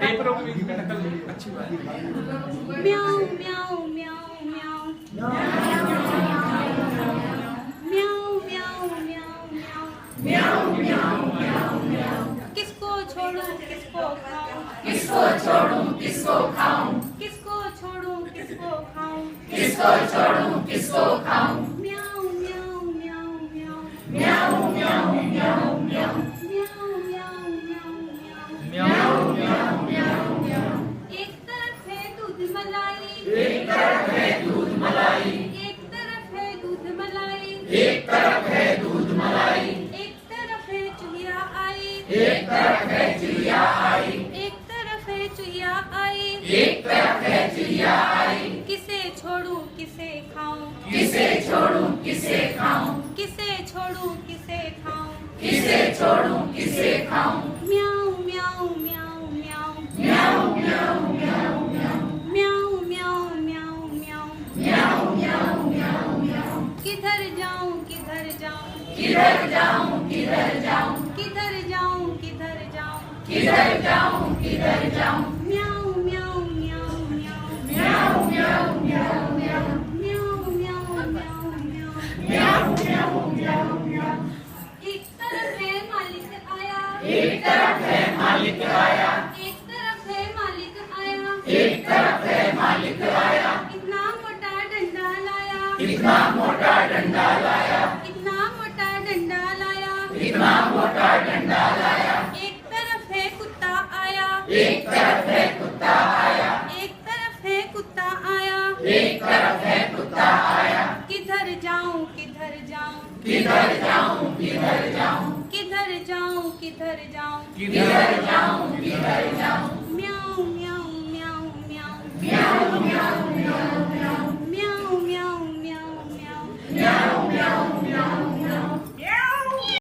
पेपरों में भी नकल अच्छी बात है। म्याऊ म्याऊ म्याऊ म्याऊ म्याऊ म्याऊ म्याऊ म्याऊ किसको छोड़ूं किसको खाऊं किसको छोड़ूं किसको खाऊं किसको छोड़ूं किसको खाऊं किसको छोड़ूं किसको खाऊं म्याऊ म्याऊ म्याऊ म्याऊ म्याऊ म्याऊ म्याऊ म्याऊ म्याऊ म्याऊ म्याऊ म्याऊ म्याऊ म्याऊ म्याऊ एक तरफ है दूध मलाई एक तरफ है दूध मलाई एक तरफ है दूध मलाई एक तरफ है दूध मलाई एक तरफ है चुहिया आई एक तरफ है चिड़िया आई एक तरफ है चुहिया आई एक तरफ है चिड़िया आई किसे छोड़ूं किसे खाऊं किसे छोड़ूं किसे खाऊं किसे छोड़ूं किसे खाऊं किसे छोड़ूं किसे खाऊं म्याऊ म्याऊ म्याऊ म्याऊ म्याऊ म्याऊ म्याऊ म्याऊ म्याऊ म्याऊ म्याऊ म्याऊ म्याऊ म्याऊ म्याऊ म्याऊ किधर जाऊं किधर जाऊं किधर जाऊं किधर जाऊं किधर जाऊं किधर जाऊं किधर जाऊं किधर जाऊं म्याऊ म्याऊ म्याऊ म्याऊ म्याऊ म्याऊ म्याऊ म्याऊ म्याऊ म्याऊ म्याऊ म्याऊ म्याऊ म्याऊ म्याऊ म्याऊ एक तरफ है मालिक आया एक तरफ है मालिक आया एक तरफ है मालिक आया एक तरफ है मालिक आया इतना मोटा डंडा लाया इतना मोटा डंडा लाया इतना मोटा डंडा लाया इतना मोटा डंडा लाया एक तरफ है कुत्ता आया एक तरफ है कुत्ता आया एक तरफ है कुत्ता आया एक तरफ है कुत्ता आया किधर जाऊं किधर जाऊं किधर जाऊं किधर